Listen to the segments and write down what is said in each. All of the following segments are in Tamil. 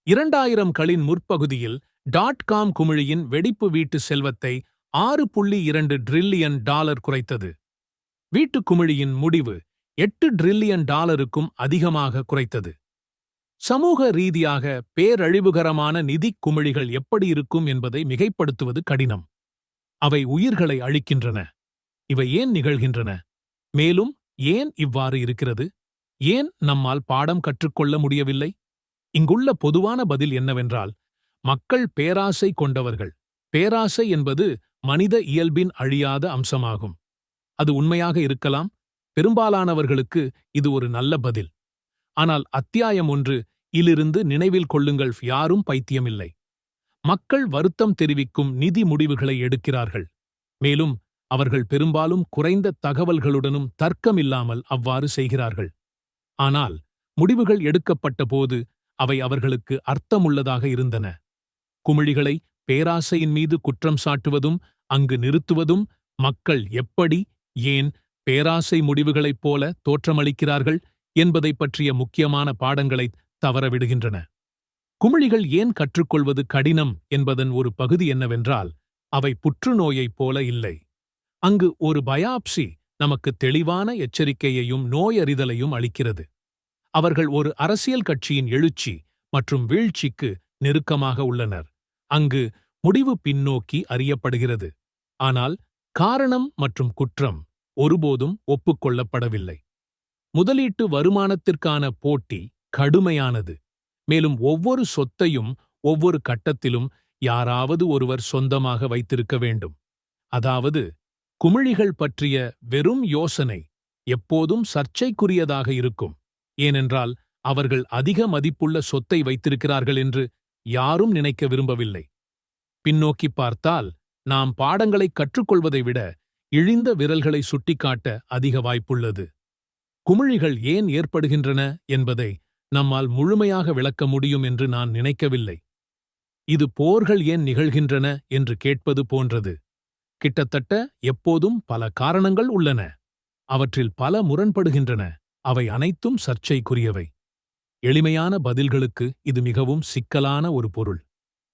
2000களின் முற்பகுதியில் .com குமிழியின் வெடிப்பு வீட்டு செல்வத்தை $6.2 டிரில்லியன் குறைத்தது. வீட்டுக் குமிழியின் முடிவு $8 டிரில்லியன் அதிகமாக குறைத்தது. சமூக ரீதியாக பேரழிவுகரமான நிதிக் குமிழிகள் எப்படி இருக்கும் என்பதை மிகைப்படுத்துவது கடினம். அவை உயிர்களை அழிக்கின்றன. இவை ஏன் நிகழ்கின்றன? மேலும் ஏன் இவ்வாறு இருக்கிறது? ஏன் நம்மால் பாடம் கற்றுக்கொள்ள முடியவில்லை? இங்குள்ள பொதுவான பதில் என்னவென்றால், மக்கள் பேராசை கொண்டவர்கள். பேராசை என்பது மனித இயல்பின் அழியாத அம்சமாகும். அது உண்மையாக இருக்கலாம். பெரும்பாலானவர்களுக்கு இது ஒரு நல்ல பதில். ஆனால் அத்தியாயம் 1 இலிருந்து நினைவில் கொள்ளுங்கள், யாரும் பைத்தியமில்லை. மக்கள் வருத்தம் தெரிவிக்கும் நிதி முடிவுகளை எடுக்கிறார்கள். மேலும் அவர்கள் பெரும்பாலும் குறைந்த தகவல்களுடனும் தர்க்கமில்லாமல் அவ்வாறு செய்கிறார்கள். ஆனால் முடிவுகள் எடுக்கப்பட்ட போது அவை அவர்களுக்கு அர்த்தமுள்ளதாக இருந்தன. குமிழிகளை பேராசையின் மீது குற்றம் சாட்டுவதும் அங்கு நிறுத்துவதும் மக்கள் எப்படி, ஏன் பேராசை முடிவுகளைப் போல தோற்றமளிக்கிறார்கள் என்பதைப் பற்றிய முக்கியமான பாடங்களை தவறவிடுகின்றன. குமிழிகள் ஏன் கற்றுக்கொள்வது கடினம் என்பதன் ஒரு பகுதி என்னவென்றால், அவை புற்றுநோயைப் போல இல்லை. அங்கு ஒரு பயாப்சி நமக்கு தெளிவான எச்சரிக்கையையும் நோயறிதலையும் அளிக்கிறது. அவர்கள் ஒரு அரசியல் கட்சியின் எழுச்சி மற்றும் வீழ்ச்சிக்கு நெருக்கமாக உள்ளனர். அங்கு முடிவு பின்னோக்கி அறியப்படுகிறது. ஆனால் காரணம் மற்றும் குற்றம் ஒருபோதும் ஒப்புக்கொள்ளப்படவில்லை. முதலீட்டு வருமானத்திற்கான போட்டி கடுமையானது. மேலும் ஒவ்வொரு சொத்தையும் ஒவ்வொரு கட்டத்திலும் யாராவது ஒருவர் சொந்தமாக வைத்திருக்க வேண்டும். அதாவது, குமிழிகள் பற்றிய வெறும் யோசனை எப்போதும் சர்ச்சைக்குரியதாக இருக்கும். ஏனென்றால் அவர்கள் அதிக மதிப்புள்ள சொத்தை வைத்திருக்கிறார்கள் என்று யாரும் நினைக்க விரும்பவில்லை. பின்னோக்கி பார்த்தால், நாம் பாடங்களை கற்றுக்கொள்வதை விட இழிந்த விரல்களை சுட்டிக்காட்ட அதிக வாய்ப்புள்ளது. குமிழிகள் ஏன் ஏற்படுகின்றன என்பதை நம்மால் முழுமையாக விளக்க முடியும் என்று நான் நினைக்கவில்லை. இது போர்கள் ஏன் நிகழ்கின்றன என்று கேட்பது போன்றது. கிட்டத்தட்ட எப்போதும் பல காரணங்கள் உள்ளன. அவற்றில் பல முரண்படுகின்றன. அவை அனைத்தும் சர்ச்சைக்குரியவை. எளிமையான பதில்களுக்கு இது மிகவும் சிக்கலான ஒரு பொருள்.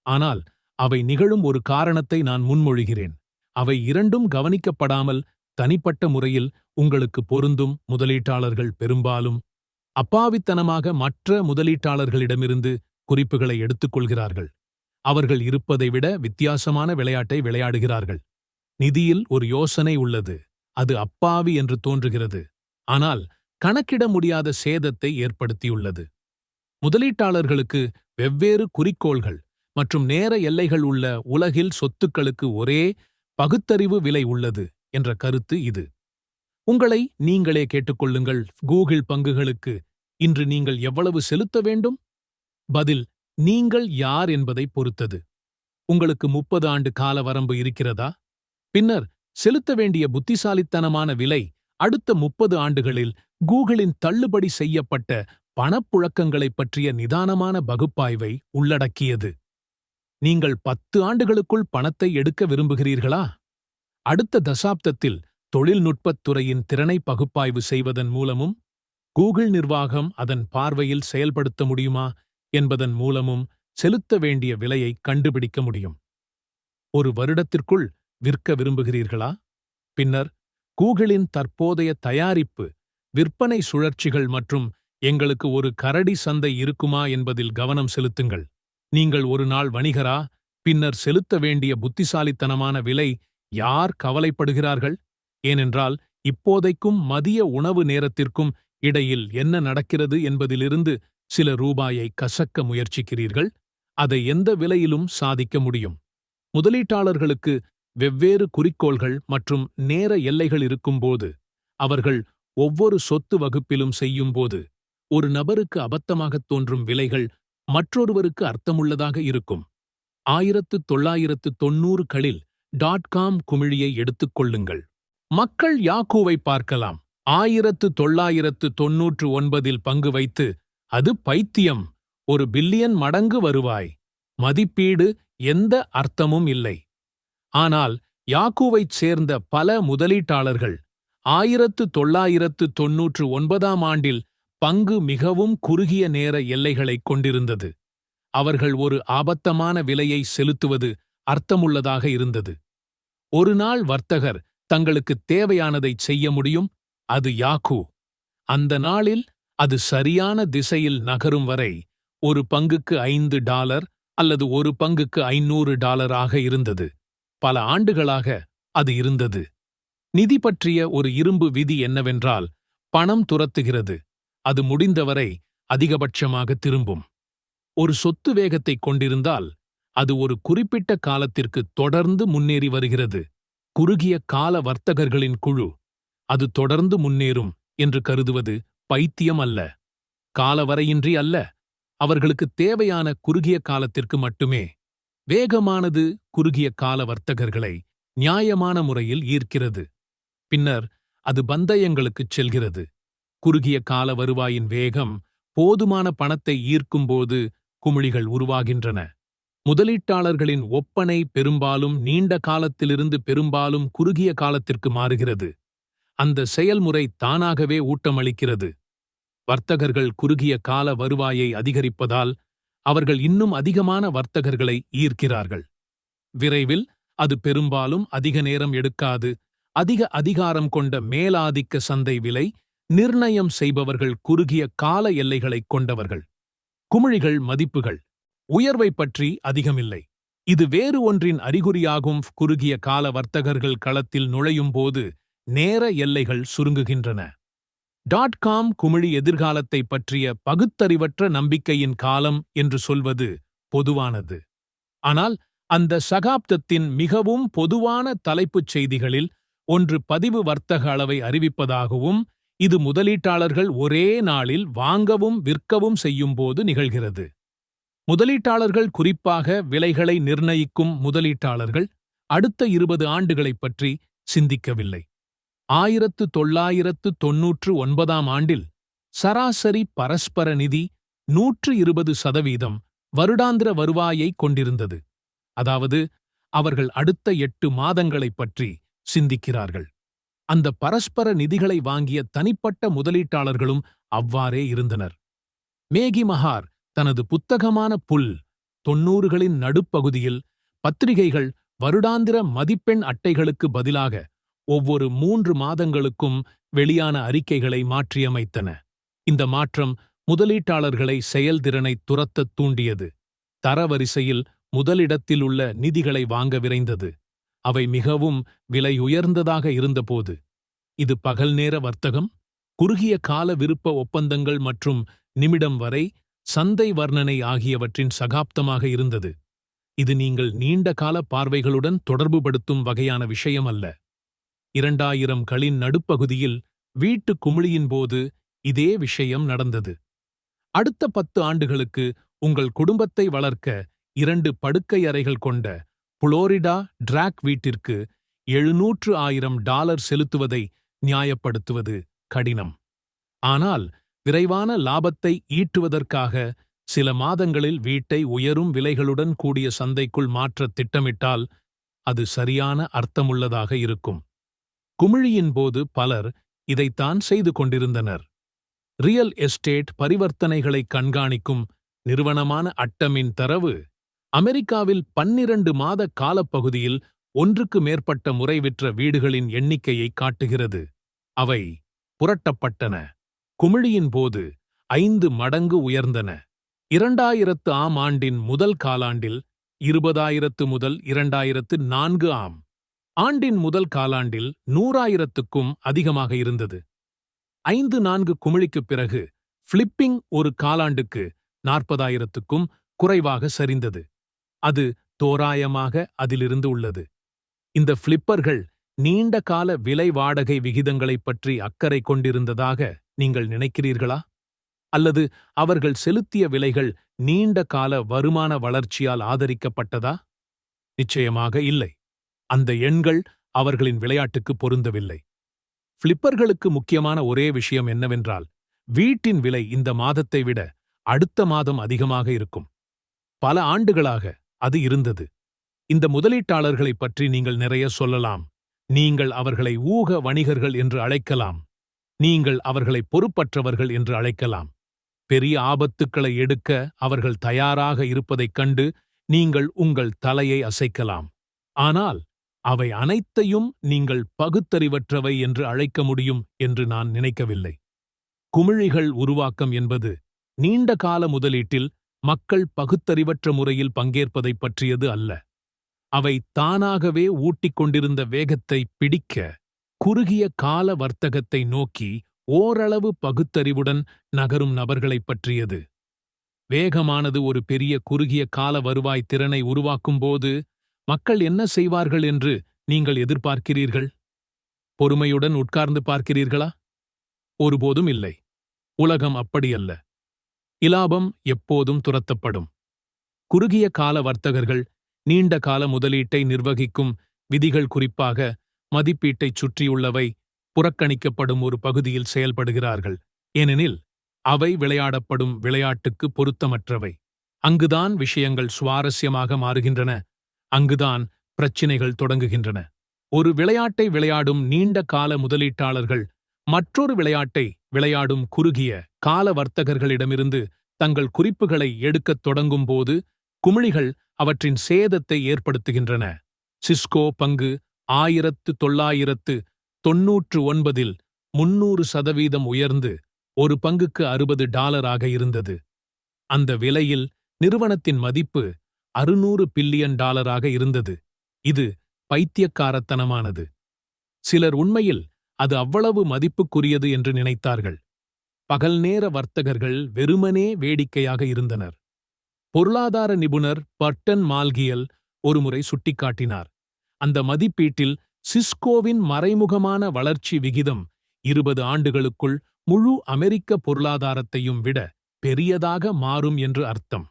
ஆனால் அவை நிகழும் ஒரு காரணத்தை நான் முன்மொழிகிறேன். அவை இரண்டும் கவனிக்கப்படாமல் தனிப்பட்ட முறையில் உங்களுக்கு பொருந்தும். முதலீட்டாளர்கள் பெரும்பாலும் அப்பாவித்தனமாக மற்ற முதலீட்டாளர்களிடமிருந்து குறிப்புகளை எடுத்துக்கொள்கிறார்கள். அவர்கள் இருப்பதை விட வித்தியாசமான விளையாட்டை விளையாடுகிறார்கள். நிதியில் ஒரு யோசனை உள்ளது. அது அப்பாவி என்று தோன்றுகிறது. ஆனால் கணக்கிட முடியாத சேதத்தை ஏற்படுத்தியுள்ளது. முதலீட்டாளர்களுக்கு வெவ்வேறு குறிக்கோள்கள் மற்றும் நேர எல்லைகள் உள்ள உலகில் சொத்துக்களுக்கு ஒரே பகுத்தறிவு விலை உள்ளது என்ற கருத்து இது. உங்களை நீங்களே கேட்டுக்கொள்ளுங்கள், கூகிள் பங்குகளுக்கு இன்று நீங்கள் எவ்வளவு செலுத்த வேண்டும்? பதில், நீங்கள் யார் என்பதை பொறுத்தது. உங்களுக்கு 30 ஆண்டு கால வரம்பு இருக்கிறதா? பின்னர் செலுத்த வேண்டிய புத்திசாலித்தனமான விலை அடுத்த 30 ஆண்டுகளில் கூகிளின் தள்ளுபடி செய்யப்பட்ட பணப்புழக்கங்களைப் பற்றிய நிதானமான பகுப்பாய்வை உள்ளடக்கியது. நீங்கள் 10 ஆண்டுகளுக்குள் பணத்தை எடுக்க விரும்புகிறீர்களா? அடுத்த தசாப்தத்தில் தொழில்நுட்பத் துறையின் திறனை பகுப்பாய்வு செய்வதன் மூலமும், கூகிள் நிர்வாகம் அதன் பார்வையில் செயல்படுத்த முடியுமா என்பதன் மூலமும் செலுத்த வேண்டிய விலையை கண்டுபிடிக்க முடியும். ஒரு வருடத்திற்குள் விற்க விரும்புகிறீர்களா? பின்னர் கூகிளின் தற்போதைய தயாரிப்பு, விற்பனை சுழற்சிகள் மற்றும் எங்களுக்கு ஒரு கரடி சந்தை இருக்குமா என்பதில் கவனம் செலுத்துங்கள். நீங்கள் ஒரு நாள் வணிகரா? பின்னர் செலுத்த வேண்டிய புத்திசாலித்தனமான விலை யார் கவலைப்படுகிறார்கள்? ஏனென்றால் இப்போதைக்கும் மதிய உணவு நேரத்திற்கும் இடையில் என்ன நடக்கிறது என்பதிலிருந்து சில ரூபாயை கசக்க முயற்சிக்கிறீர்கள். அதை எந்த விலையிலும் சாதிக்க முடியும். முதலீட்டாளர்களுக்கு வெவ்வேறு குறிக்கோள்கள் மற்றும் நேர எல்லைகள் இருக்கும்போது, அவர்கள் ஒவ்வொரு சொத்து வகுப்பிலும் செய்யும்போது, ஒரு நபருக்கு அபத்தமாகத் தோன்றும் விலைகள் மற்றொருவருக்கு அர்த்தமுள்ளதாக இருக்கும். 1990களில் .com குமிழியை எடுத்துக்கொள்ளுங்கள். மக்கள் யாக்கூவை பார்க்கலாம். 1999இல் பங்கு வைத்து, அது பைத்தியம், 1 பில்லியன் மடங்கு வருவாய், மதிப்பீடு, எந்த அர்த்தமும் இல்லை. ஆனால் யாக்கூவைச் சேர்ந்த பல முதலீட்டாளர்கள் 1999ஆம் ஆண்டில் பங்கு மிகவும் குறுகிய நேர எல்லைகளைக் கொண்டிருந்தது. அவர்கள் ஒரு ஆபத்தமான விலையை செலுத்துவது அர்த்தமுள்ளதாக இருந்தது. ஒரு நாள் வர்த்தகர் தங்களுக்கு தேவையானதை செய்ய முடியும், அது யாக்கூ. அந்த நாளில் அது சரியான திசையில் நகரும் வரை ஒரு பங்குக்கு $5 அல்லது ஒரு பங்குக்கு $500 இருந்தது. பல ஆண்டுகளாக அது இருந்தது. நிதி பற்றிய ஒரு இரும்பு விதி என்னவென்றால், பணம் துரத்துகிறது, அது முடிந்தவரை அதிகபட்சமாக திரும்பும். ஒரு சொத்து வேகத்தைக் கொண்டிருந்தால் அது ஒரு குறிப்பிட்ட காலத்திற்கு தொடர்ந்து முன்னேறி வருகிறது. குறுகிய கால வர்த்தகர்களின் குழு அது தொடர்ந்து முன்னேறும் என்று கருதுவது பைத்தியம் அல்ல. காலவரையின்றி அல்ல, அவர்களுக்கு தேவையான குறுகிய காலத்திற்கு மட்டுமே. வேகமானது குறுகிய கால வர்த்தகர்களை நியாயமான முறையில் ஈர்க்கிறது. பின்னர் அது பந்தயங்களுக்குச் செல்கிறது. குறுகிய கால வருவாயின் வேகம் போதுமான பணத்தை ஈர்க்கும்போது குமிழிகள் உருவாகின்றன. முதலீட்டாளர்களின் ஒப்பனை பெரும்பாலும் நீண்ட காலத்திலிருந்து பெரும்பாலும் குறுகிய காலத்திற்கு மாறுகிறது. அந்த செயல்முறை தானாகவே ஊட்டமளிக்கிறது. வர்த்தகர்கள் குறுகிய கால வருவாயை அதிகரிப்பதால் அவர்கள் இன்னும் அதிகமான வர்த்தகர்களை ஈர்க்கிறார்கள். விரைவில் அது பெரும்பாலும் அதிக நேரம் எடுக்காது. அதிக அதிகாரம் கொண்ட மேலாதிக்க சந்தை விலை நிர்ணயம் செய்பவர்கள் குறுகிய கால எல்லைகளைக் கொண்டவர்கள். குமிழிகள் மதிப்புகள் உயர்வை பற்றி அதிகமில்லை. இது வேறு ஒன்றின் அறிகுறியாகும். குறுகிய கால வர்த்தகர்கள் களத்தில் நுழையும்போது நேர எல்லைகள் சுருங்குகின்றன. .com குமிழி எதிர்காலத்தை பற்றிய பகுத்தறிவற்ற நம்பிக்கையின் காலம் என்று சொல்வது பொதுவானது. ஆனால் அந்த சகாப்தத்தின் மிகவும் பொதுவான தலைப்புச் செய்திகளில் ஒன்று பதிவு வர்த்தக அளவை அறிவிப்பதாகவும், இது முதலீட்டாளர்கள் ஒரே நாளில் வாங்கவும் விற்கவும் செய்யும்போது நிகழ்கிறது. முதலீட்டாளர்கள், குறிப்பாக விலைகளை நிர்ணயிக்கும் முதலீட்டாளர்கள், அடுத்த 20 ஆண்டுகளைப் பற்றி சிந்திக்கவில்லை. 1999 ஆண்டில் சராசரி பரஸ்பர நிதி 120% வருடாந்திர வருவாயைக் கொண்டிருந்தது. அதாவது அவர்கள் அடுத்த 8 மாதங்களைப் பற்றி சிந்திக்கிறார்கள். அந்த பரஸ்பர நிதிகளை வாங்கிய தனிப்பட்ட முதலீட்டாளர்களும் அவ்வாறே இருந்தனர். மேகி மஹார் தனது புத்தகமான புல் 90களின் நடுப்பகுதியில் பத்திரிகைகள் வருடாந்திர மதிப்பெண் அட்டைகளுக்கு பதிலாக ஒவ்வொரு 3 மாதங்களுக்கும் வெளியான அறிக்கைகளை மாற்றியமைத்தன. இந்த மாற்றம் முதலீட்டாளர்களை செயல்திறனை துரத்தத் தூண்டியது. தரவரிசையில் முதலிடத்திலுள்ள நிதிகளை வாங்க விரைந்தது. அவை மிகவும் விலையுயர்ந்ததாக இருந்தபோது. இது பகல் நேர வர்த்தகம், குறுகிய கால விருப்ப ஒப்பந்தங்கள் மற்றும் நிமிடம் வரை சந்தை வர்ணனை ஆகியவற்றின் சகாப்தமாக இருந்தது. இது நீங்கள் நீண்ட கால பார்வைகளுடன் தொடர்புபடுத்தும் வகையான விஷயம் அல்ல. 2000களின் நடுப்பகுதியில் வீட்டு குமிழியின் போது இதே விஷயம் நடந்தது. அடுத்த 10 ஆண்டுகளுக்கு உங்கள் குடும்பத்தை வளர்க்க 2 படுக்கை அறைகள் கொண்ட புளோரிடா டிராக் வீட்டிற்கு $700,000 செலுத்துவதை நியாயப்படுத்துவது கடினம். ஆனால் விரைவான லாபத்தை ஈட்டுவதற்காக சில மாதங்களில் வீட்டை உயரும் விலைகளுடன் கூடிய சந்தைக்குள் மாற்றத் திட்டமிட்டால் அது சரியான அர்த்தமுள்ளதாக இருக்கும். குமிழியின் போது பலர் இதைத்தான் செய்து கொண்டிருந்தனர். ரியல் எஸ்டேட் பரிவர்த்தனைகளை கண்காணிக்கும் நிறுவனமான அட்டமின் தரவு அமெரிக்காவில் 12 மாத காலப்பகுதியில் 1க்கு மேற்பட்ட முறை விற்ற வீடுகளின் எண்ணிக்கையை காட்டுகிறது. அவை புரட்டப்பட்டன. குமிழியின் போது 5 மடங்கு உயர்ந்தன. 2000 ஆண்டின் முதல் காலாண்டில் 20,000 முதல் 2004 ஆண்டின் முதல் காலாண்டில் 100,000க்கும் அதிகமாக இருந்தது. 5-4 குமிழிக்குப் பிறகு ஃபிளிப்பிங் ஒரு காலாண்டுக்கு 40,000க்கும் குறைவாக சரிந்தது. அது தோராயமாக அதிலிருந்து உள்ளது. இந்த ஃபிளிப்பர்கள் நீண்ட கால விலை வாடகை விகிதங்களைப் பற்றி அக்கறை கொண்டிருந்ததாக நீங்கள் நினைக்கிறீர்களா? அல்லது அவர்கள் செலுத்திய விலைகள் நீண்ட கால வருமான வளர்ச்சியால் ஆதரிக்கப்பட்டதா? நிச்சயமாக இல்லை. அந்த எண்கள் அவர்களின் விளையாட்டுக்கு பொருந்தவில்லை. ஃபிளிப்பர்களுக்கு முக்கியமான ஒரே விஷயம் என்னவென்றால், வீட்டின் விலை இந்த மாதத்தை விட அடுத்த மாதம் அதிகமாக இருக்கும். பல ஆண்டுகளாக அது இருந்தது. இந்த முதலீட்டாளர்களைப் பற்றி நீங்கள் நிறைய சொல்லலாம். நீங்கள் அவர்களை ஊக வணிகர்கள் என்று அழைக்கலாம். நீங்கள் அவர்களை பொறுப்பற்றவர்கள் என்று அழைக்கலாம். பெரிய ஆபத்துக்களை எடுக்க அவர்கள் தயாராக இருப்பதைக் கண்டு நீங்கள் உங்கள் தலையை அசைக்கலாம். ஆனால் அவை அனைத்தையும் நீங்கள் பகுத்தறிவற்றவை என்று அழைக்க முடியும் என்று நான் நினைக்கவில்லை. குமிழிகள் உருவாக்கம் என்பது நீண்ட கால முதலீட்டில் மக்கள் பகுத்தறிவற்ற முறையில் பங்கேற்பதைப் பற்றியது அல்ல. அவை தானாகவே ஊட்டிக் கொண்டிருந்த வேகத்தை பிடிக்க குறுகிய கால வர்த்தகத்தை நோக்கி ஓரளவு பகுத்தறிவுடன் நகரும் நபர்களைப் பற்றியது. வேகமானது ஒரு பெரிய குறுகிய கால வருவாய் திறனை உருவாக்கும்போது மக்கள் என்ன செய்வார்கள் என்று நீங்கள் எதிர்பார்க்கிறீர்கள்? பொறுமையுடன் உட்கார்ந்து பார்க்கிறீர்களா? ஒருபோதும் இல்லை. உலகம் அப்படியல்ல. இலாபம் எப்போதும் துரத்தப்படும். குறுகிய கால வர்த்தகர்கள் நீண்ட கால முதலீட்டை நிர்வகிக்கும் விதிகள், குறிப்பாக மதிப்பீட்டைச் சுற்றியுள்ளவை, புறக்கணிக்கப்படும் ஒரு பகுதியில் செயல்படுகிறார்கள். ஏனெனில் அவை விளையாடப்படும் விளையாட்டுக்கு பொருத்தமற்றவை. அங்குதான் விஷயங்கள் சுவாரஸ்யமாக மாறுகின்றன. அங்குதான் பிரச்சினைகள் தொடங்குகின்றன. ஒரு விளையாட்டை விளையாடும் நீண்ட கால முதலீட்டாளர்கள் மற்றொரு விளையாட்டை விளையாடும் குறுகிய கால வர்த்தகர்களிடமிருந்து தங்கள் குறிப்புகளை எடுக்கத் தொடங்கும்போது குமிழிகள் அவற்றின் சேதத்தை ஏற்படுத்துகின்றன. சிஸ்கோ பங்கு 1999 300% உயர்ந்து ஒரு பங்குக்கு $60 இருந்தது. அந்த விலையில் நிறுவனத்தின் மதிப்பு $600 பில்லியன் இருந்தது. இது பைத்தியக்காரத்தனமானது. சிலர் உண்மையில் அது அவ்வளவு மதிப்புக்குரியது என்று நினைத்தார்கள். பகல் நேர வர்த்தகர்கள் வெறுமனே வேடிக்கையாக இருந்தனர். பொருளாதார நிபுணர் பர்டன் மால்கியல் ஒருமுறை சுட்டிக்காட்டினார், அந்த மதிப்பீட்டில் சிஸ்கோவின் மறைமுகமான வளர்ச்சி விகிதம் 20 ஆண்டுகளுக்குள் முழு அமெரிக்க பொருளாதாரத்தையும் விட பெரியதாக மாறும் என்று அர்த்தம்.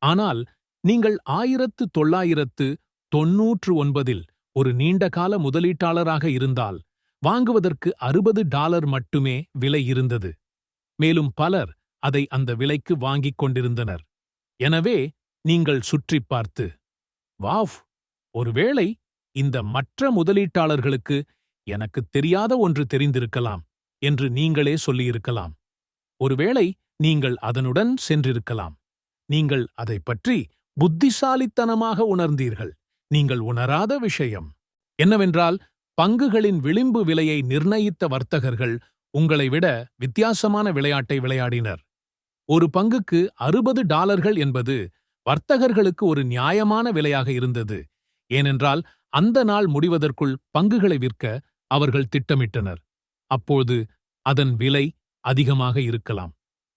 ஆனால் நீங்கள் 1999 ஒரு நீண்டகால முதலீட்டாளராக இருந்தால் வாங்குவதற்கு $60 மட்டுமே விலை இருந்தது. மேலும் பலர் அதை அந்த விலைக்கு வாங்கிக் கொண்டிருந்தனர். எனவே நீங்கள் சுற்றிப் பார்த்து, வாவ், ஒருவேளை இந்த மற்ற முதலீட்டாளர்களுக்கு எனக்குத் தெரியாத ஒன்று தெரிந்திருக்கலாம் என்று நீங்களே சொல்லியிருக்கலாம். ஒருவேளை நீங்கள் அதனுடன் சென்றிருக்கலாம். நீங்கள் அதைப் பற்றி புத்திசாலித்தனமாக உணர்ந்தீர்கள். நீங்கள் உணராத விஷயம் என்னவென்றால், பங்குகளின் விளிம்பு விலையை நிர்ணயித்த வர்த்தகர்கள் உங்களை விட வித்தியாசமான விளையாட்டை விளையாடினர். ஒரு பங்குக்கு $60 என்பது வர்த்தகர்களுக்கு ஒரு நியாயமான விலையாக இருந்தது. ஏனென்றால் அந்த நாள் முடிவதற்குள் பங்குகளை விற்க அவர்கள் திட்டமிட்டனர். அப்போது அதன் விலை அதிகமாக இருக்கலாம்.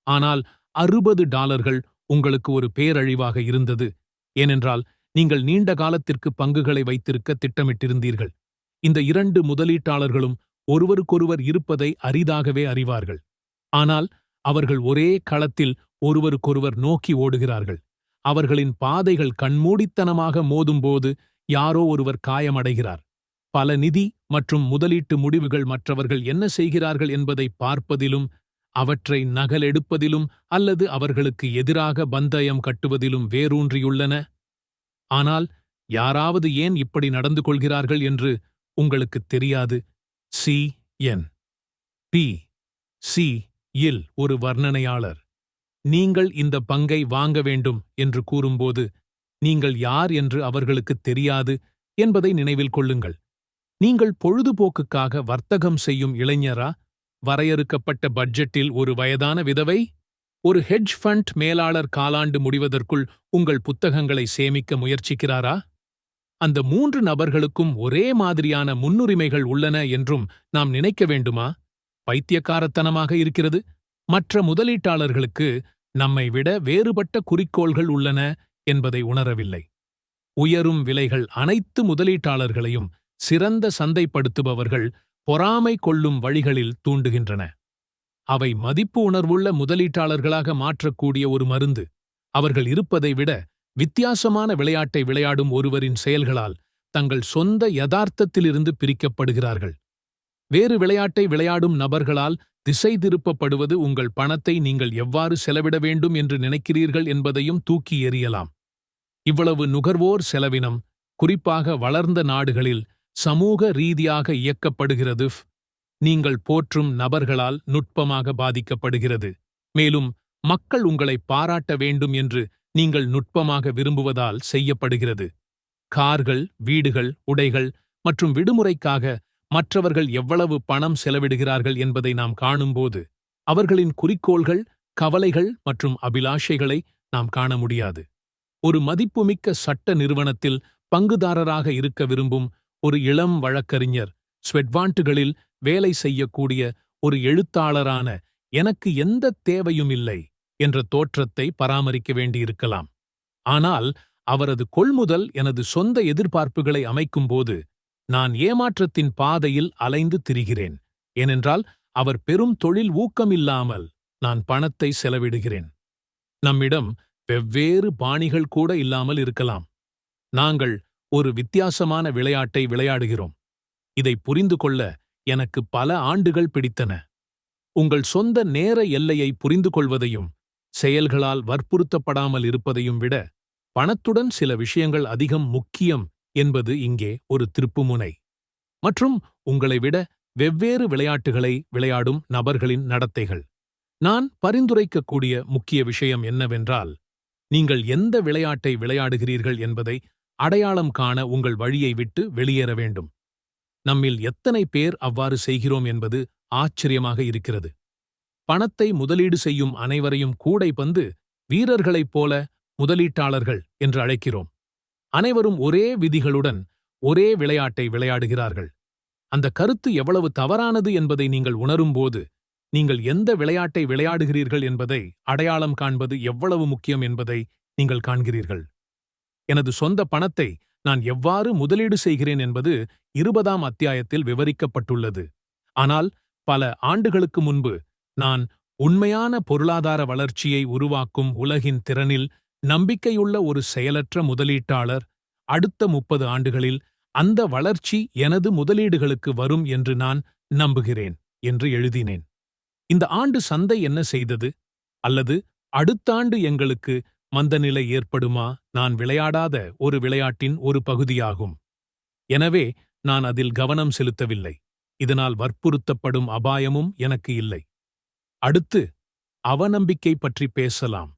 ஆனால் $60 உங்களுக்கு ஒரு பேரழிவாக இருந்தது. ஏனென்றால் நீங்கள் நீண்ட காலத்திற்கு பங்குகளை வைத்திருக்க திட்டமிட்டிருந்தீர்கள். இந்த 2 முதலீட்டாளர்களும் ஒருவருக்கொருவர் இருப்பதை அரிதாகவே அறிவார்கள். ஆனால் அவர்கள் ஒரே களத்தில் ஒருவருக்கொருவர் நோக்கி ஓடுகிறார்கள். அவர்களின் பாதைகள் கண்மூடித்தனமாக மோதும்போது யாரோ ஒருவர் காயமடைகிறார். பல நிதி மற்றும் முதலீட்டு முடிவுகள் மற்றவர்கள் என்ன செய்கிறார்கள் என்பதை பார்ப்பதிலும், அவற்றை நகலெடுப்பதிலும் அல்லது அவர்களுக்கு எதிராக பந்தயம் கட்டுவதிலும் வேரூன்றியுள்ளன. ஆனால் யாராவது ஏன் இப்படி நடந்து கொள்கிறார்கள் என்று உங்களுக்குத் தெரியாது. C.N.P.C. இல் ஒரு வர்ணனையாளர் நீங்கள் இந்த பங்கை வாங்க வேண்டும் என்று கூறும்போது நீங்கள் யார் என்று அவர்களுக்குத் தெரியாது என்பதை நினைவில் கொள்ளுங்கள். நீங்கள் பொழுதுபோக்குக்காக வர்த்தகம் செய்யும் இளைஞரா? வரையறுக்கப்பட்ட பட்ஜெட்டில் ஒரு வயதான விதவை? ஒரு ஹெட்ஜ் ஃபண்ட் மேலாளர் காலாண்டு முடிவதற்குள் உங்கள் புத்தகங்களை சேமிக்க முயற்சிக்கிறாரா? அந்த 3 நபர்களுக்கும் ஒரே மாதிரியான முன்னுரிமைகள் உள்ளன என்றும் நாம் நினைக்க வேண்டுமா? பைத்தியக்காரத்தனமாக இருக்கிறது. மற்ற முதலீட்டாளர்களுக்கு நம்மை விட வேறுபட்ட குறிக்கோள்கள் உள்ளன என்பதை உணரவில்லை. உயரும் விலைகள் அனைத்து முதலீட்டாளர்களையும் சிறந்த சந்தைப்படுத்துபவர்கள் பொறாமை கொள்ளும் வழிகளில் தூண்டுகின்றன. அவை மதிப்பு உணர்வுள்ள முதலீட்டாளர்களாக மாற்றக்கூடிய ஒரு மருந்து. அவர்கள் இருப்பதை விட வித்தியாசமான விளையாட்டை விளையாடும் ஒருவரின் செயல்களால் தங்கள் சொந்த யதார்த்தத்திலிருந்து பிரிக்கப்படுகிறார்கள். வேறு விளையாட்டை விளையாடும் நபர்களால் திசை திருப்பப்படுவது உங்கள் பணத்தை நீங்கள் எவ்வாறு செலவிட வேண்டும் என்று நினைக்கிறீர்கள் என்பதையும் தூக்கி எறியலாம். இவ்வளவு நுகர்வோர் செலவினம், குறிப்பாக வளர்ந்த நாடுகளில், சமூக ரீதியாக இயக்கப்படுகிறது. நீங்கள் போற்றும் நபர்களால் நுட்பமாக பாதிக்கப்படுகிறது. மேலும் மக்கள் உங்களை பாராட்ட வேண்டும் என்று நீங்கள் நுட்பமாக விரும்புவதால் செய்யப்படுகிறது. கார்கள், வீடுகள், உடைகள் மற்றும் விடுமுறைக்காக மற்றவர்கள் எவ்வளவு பணம் செலவிடுகிறார்கள் என்பதை நாம் காணும்போது அவர்களின் குறிக்கோள்கள், கவலைகள் மற்றும் அபிலாஷைகளை நாம் காண முடியாது. ஒரு மதிப்புமிக்க சட்ட நிறுவனத்தில் பங்குதாரராக இருக்க விரும்பும் ஒரு இளம் வழக்கறிஞர் ஸ்வெட்வாண்டுகளில் வேலை செய்யக்கூடிய ஒரு எழுத்தாளரான எனக்கு எந்த தேவையும் இல்லை என்ற தோற்றத்தை பராமரிக்க வேண்டியிருக்கலாம். ஆனால் அவரது கொள்முதல் எனது சொந்த எதிர்பார்ப்புகளை அமைக்கும்போது நான் ஏமாற்றத்தின் பாதையில் அலைந்து திரிகிறேன். ஏனென்றால் அவர் பெரும் தொழில் ஊக்கமில்லாமல் நான் பணத்தை செலவிடுகிறேன். நம்மிடம் வெவ்வேறு பாணிகள் கூட இல்லாமல் இருக்கலாம். நாங்கள் ஒரு வித்தியாசமான விளையாட்டை விளையாடுகிறோம். இதை புரிந்து கொள்ள எனக்கு பல ஆண்டுகள் பிடித்தன. உங்கள் சொந்த நேர எல்லையை புரிந்து கொள்வதையும் செயல்களால் வற்புறுத்தப்படாமல் இருப்பதையும் விட பணத்துடன் சில விஷயங்கள் அதிகம் முக்கியம் என்பது இங்கே ஒரு திருப்புமுனை. மற்றும் உங்களை விட வெவ்வேறு விளையாட்டுகளை விளையாடும் நபர்களின் நடத்தைகள். நான் பரிந்துரைக்கக்கூடிய முக்கிய விஷயம் என்னவென்றால், நீங்கள் எந்த விளையாட்டை விளையாடுகிறீர்கள் என்பதை அடையாளம் காண உங்கள் வழியை விட்டு வெளியேற வேண்டும். நம்மில் எத்தனை பேர் அவ்வாறு செய்கிறோம் என்பது ஆச்சரியமாக இருக்கிறது. பணத்தை முதலீடு செய்யும் அனைவரையும் கூடைப்பந்து வீரர்களைப் போல முதலீட்டாளர்கள் என்று அழைக்கிறோம். அனைவரும் ஒரே விதிகளுடன் ஒரே விளையாட்டை விளையாடுகிறார்கள். அந்த கருத்து எவ்வளவு தவறானது என்பதை நீங்கள் உணரும்போது, நீங்கள் எந்த விளையாட்டை விளையாடுகிறீர்கள் என்பதை அடையாளம் காண்பது எவ்வளவு முக்கியம் என்பதை நீங்கள் காண்கிறீர்கள். எனது சொந்த பணத்தை நான் எவ்வாறு முதலீடு செய்கிறேன் என்பது 20ஆம் அத்தியாயத்தில் விவரிக்கப்பட்டுள்ளது. ஆனால் பல ஆண்டுகளுக்கு முன்பு நான் உண்மையான பொருளாதார வளர்ச்சியை உருவாக்கும் உலகின் திறனில் நம்பிக்கையுள்ள ஒரு செயலற்ற முதலீட்டாளர், அடுத்த 30 ஆண்டுகளில் அந்த வளர்ச்சி எனது முதலீடுகளுக்கு வரும் என்று நான் நம்புகிறேன் என்று எழுதினேன். இந்த ஆண்டு சந்தை என்ன செய்தது? அல்லது அடுத்த ஆண்டு எங்களுக்கு மந்தநிலை ஏற்படுமா? நான் விளையாடாத ஒரு விளையாட்டின் ஒரு பகுதியாகும். எனவே நான் அதில் கவனம் செலுத்தவில்லை. இதனால் வற்புறுத்தப்படும் அபாயமும் எனக்கு இல்லை. அடுத்து அவநம்பிக்கை பற்றி பேசலாம்.